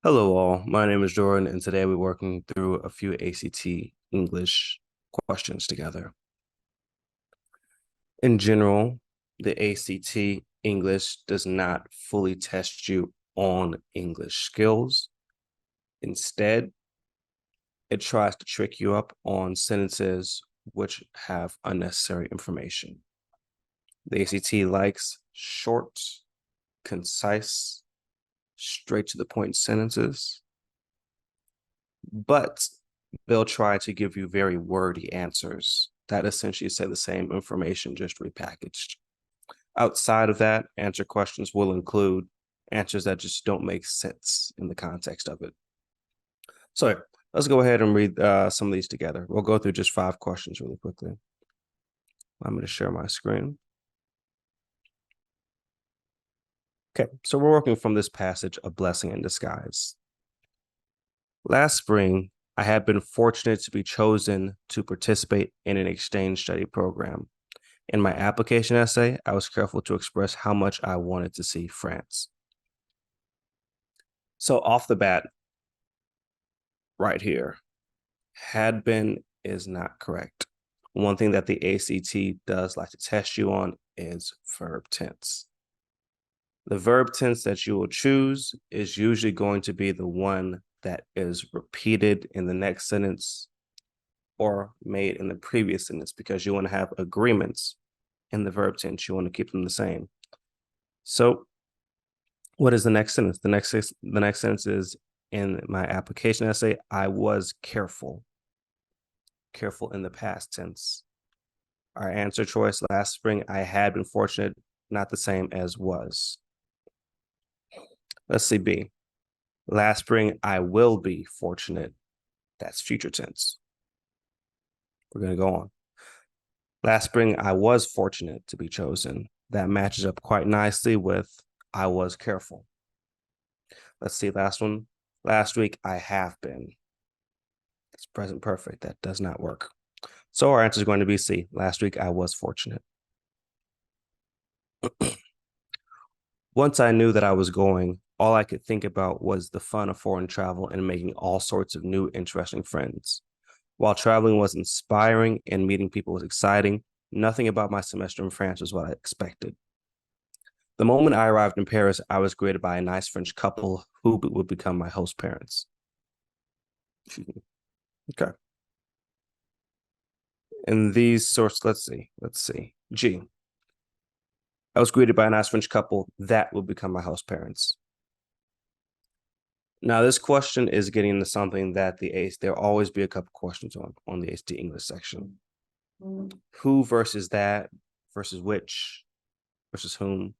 Hello all, my name is Jordan, and today we're working through a few ACT English questions together. In general, the ACT English does not fully test you on English skills. Instead, it tries to trick you up on sentences which have unnecessary information. The ACT likes short, concise, straight to the point sentences, but they'll try to give you very wordy answers that essentially say the same information, just repackaged. Outside of that, answer questions will include answers that just don't make sense in the context of it. So let's go ahead and read some of these together. We'll go through just 5 questions really quickly. I'm going to share my screen. Okay, so we're working from this passage, A Blessing in Disguise. Last spring, I had been fortunate to be chosen to participate in an exchange study program. In my application essay, I was careful to express how much I wanted to see France. So off the bat, right here, had been is not correct. One thing that the ACT does like to test you on is verb tense. The verb tense that you will choose is usually going to be the one that is repeated in the next sentence or made in the previous sentence, because you want to have agreements in the verb tense. You want to keep them the same. So what is the next sentence? The next sentence is, in my application essay, I was careful. Careful in the past tense. Our answer choice, last spring, I had been fortunate, not the same as was. Let's see B. Last spring, I will be fortunate. That's future tense. We're going to go on. Last spring, I was fortunate to be chosen. That matches up quite nicely with I was careful. Let's see, last one. Last week, I have been. It's present perfect. That does not work. So our answer is going to be C. Last week, I was fortunate. Once I knew that I was going, all I could think about was the fun of foreign travel and making all sorts of new, interesting friends. While traveling was inspiring and meeting people was exciting, nothing about my semester in France was what I expected. The moment I arrived in Paris, I was greeted by a nice French couple who would become my host parents. Okay. And these sorts, let's see. G. I was greeted by a nice French couple that would become my host parents. Now, this question is getting into something that there'll always be a couple questions on the ACT English section. Who versus that versus which versus whom.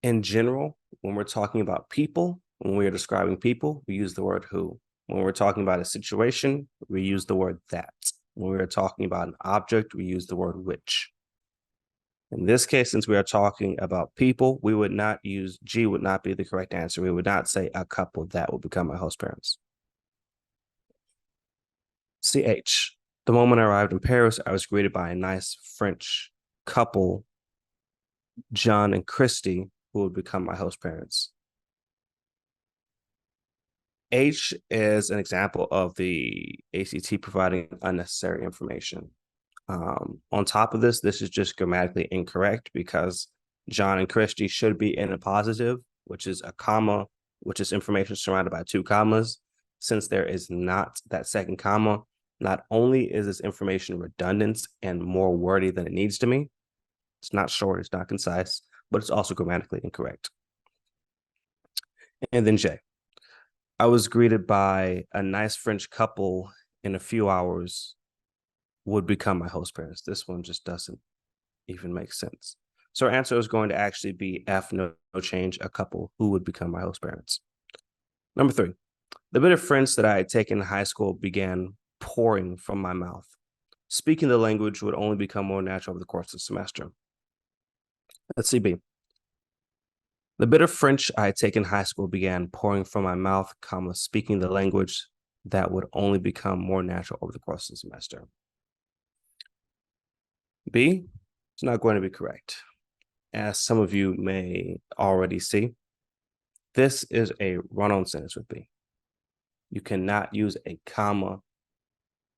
In general, when we're talking about people, when we are describing people, we use the word who. When we're talking about a situation, we use the word that. When we are talking about an object, we use the word which. In this case, since we are talking about people, we would not use G would not be the correct answer. We would not say a couple that will become my host parents. CH. The moment I arrived in Paris, I was greeted by a nice French couple, John and Christy, who would become my host parents. H is an example of the ACT providing unnecessary information. On top of this is just grammatically incorrect because John and Christy should be in a positive, which is a comma, which is information surrounded by 2 commas. Since there is not that second comma, not only is this information redundant and more wordy than it needs to be, it's not short, it's not concise, but it's also grammatically incorrect. And then J. I was greeted by a nice French couple in a few hours would become my host parents. This one just doesn't even make sense. So our answer is going to actually be F, no change, a couple who would become my host parents. Number 3, the bit of French that I had taken in high school began pouring from my mouth. Speaking the language would only become more natural over the course of the semester. Let's see B. The bit of French I had taken in high school began pouring from my mouth, comma, speaking the language that would only become more natural over the course of the semester. B, it's not going to be correct. as some of you may already see, this is a run-on sentence with be. You cannot use a comma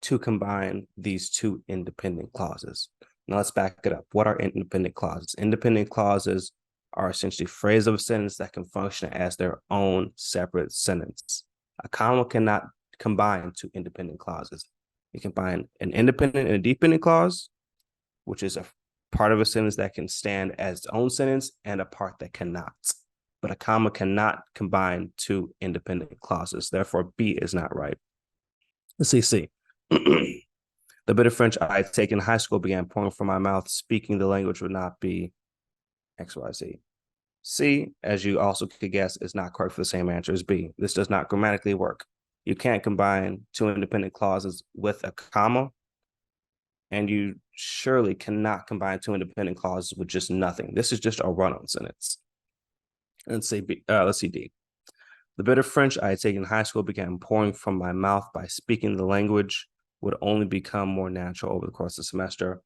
to combine these two independent clauses. Now let's back it up. What are independent clauses? Independent clauses are essentially phrases of a sentence that can function as their own separate sentence. A comma cannot combine two independent clauses. You can combine an independent and a dependent clause, which is a part of a sentence that can stand as its own sentence, and a part that cannot. But a comma cannot combine two independent clauses. Therefore, B is not right. Let's see C. The bit of French I had taken in high school began pouring from my mouth. Speaking the language would not be XYZ. C, as you also could guess, is not correct for the same answer as B. This does not grammatically work. You can't combine two independent clauses with a comma, and you surely cannot combine two independent clauses with just nothing. This is just a run-on sentence. Let's see D. The bit of French I had taken in high school began pouring from my mouth. By speaking the language would only become more natural over the course of the semester.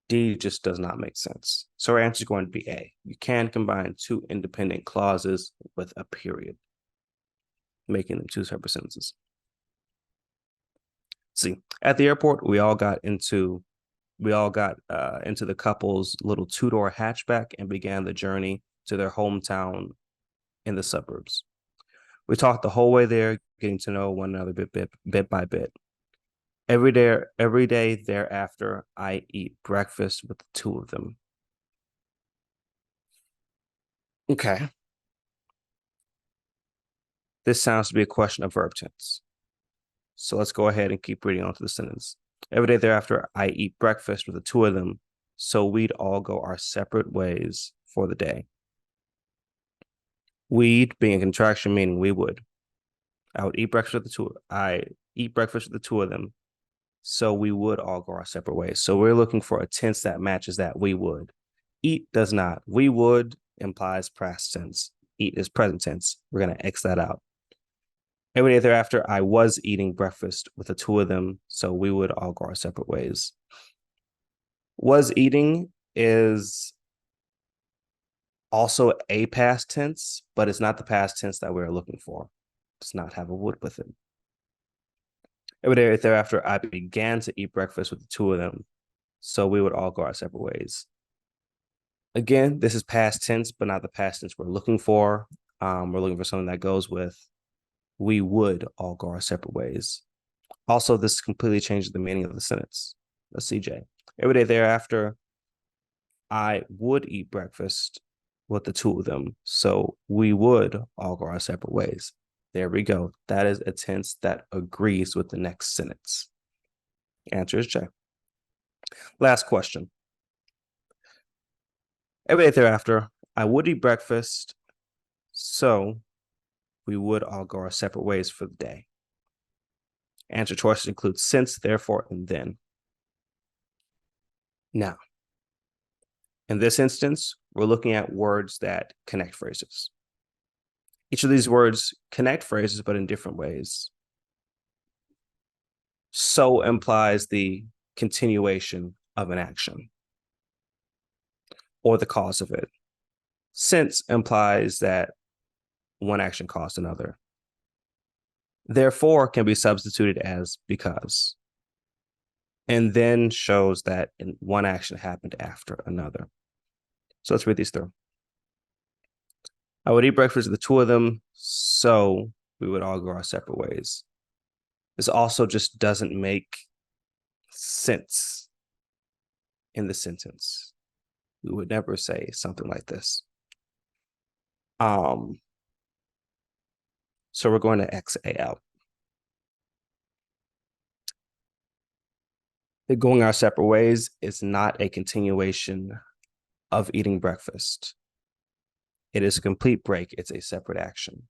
D just does not make sense. So our answer is going to be A. You can combine two independent clauses with a period, making them two separate sentences. See, at the airport, we all got into the couple's little two-door hatchback and began the journey to their hometown in the suburbs. We talked the whole way there, getting to know one another bit by bit. Every day thereafter, I eat breakfast with the two of them. Okay. This sounds to be a question of verb tense. So let's go ahead and keep reading on to the sentence. Every day thereafter, I eat breakfast with the two of them, so we'd all go our separate ways for the day. We'd being a contraction meaning we would. I eat breakfast with the two of them, so we would all go our separate ways. So we're looking for a tense that matches that we would. Eat does not. We would implies past tense. Eat is present tense. We're going to X that out. Every day thereafter, I was eating breakfast with the two of them, so we would all go our separate ways. Was eating is also a past tense, but it's not the past tense that we're looking for. It does not have a would with it. Every day thereafter, I began to eat breakfast with the two of them, so we would all go our separate ways. Again, this is past tense, but not the past tense we're looking for. We're looking for something that goes with we would all go our separate ways. Also, this completely changes the meaning of the sentence. Let's see, J. Every day thereafter, I would eat breakfast with the two of them, so we would all go our separate ways. There we go. That is a tense that agrees with the next sentence. Answer is J. Last question. Every day thereafter, I would eat breakfast, so we would all go our separate ways for the day. Answer choices include since, therefore, and then. Now, in this instance, we're looking at words that connect phrases. Each of these words connect phrases, but in different ways. So implies the continuation of an action or the cause of it. Since implies that one action caused another. Therefore can be substituted as because. And then shows that one action happened after another. So let's read these through. I would eat breakfast with the two of them, so we would all go our separate ways. This also just doesn't make sense in the sentence. We would never say something like this. So we're going to X A out. The going our separate ways is not a continuation of eating breakfast. It is a complete break. It's a separate action.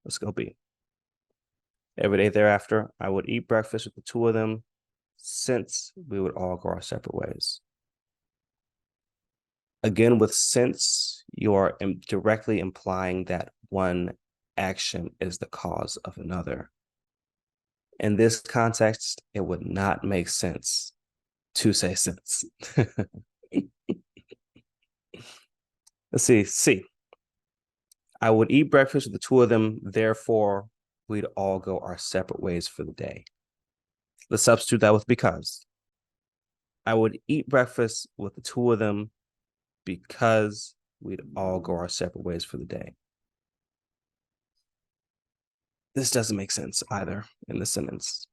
Let's go B. Every day thereafter, I would eat breakfast with the two of them, since we would all go our separate ways. Again, with since, you are directly implying that one action is the cause of another. In this context, it would not make sense to say since. Let's see. C. I would eat breakfast with the two of them, therefore we'd all go our separate ways for the day. Let's substitute that with because. I would eat breakfast with the two of them because we'd all go our separate ways for the day. This doesn't make sense either in the sentence.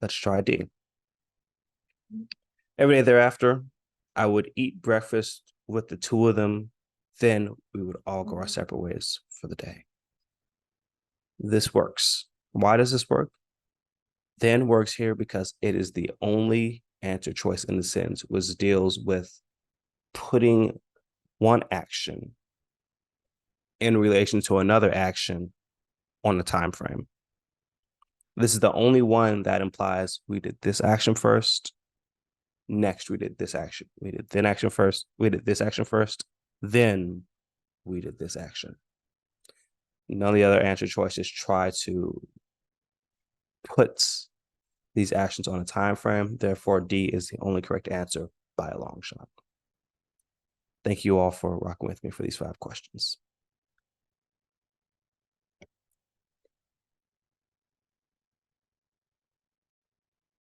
Let's try D. Every day thereafter, I would eat breakfast with the two of them, then we would all go our separate ways for the day. This works. Why does this work? Then works here because it is the only answer choice in the sentence, which deals with putting one action in relation to another action on the time frame. This is the only one that implies we did this action first. Next, we did this action. We did then action first. We did this action first. Then we did this action. None of the other answer choices try to put these actions on a time frame. Therefore, D is the only correct answer by a long shot. Thank you all for rocking with me for these 5 questions.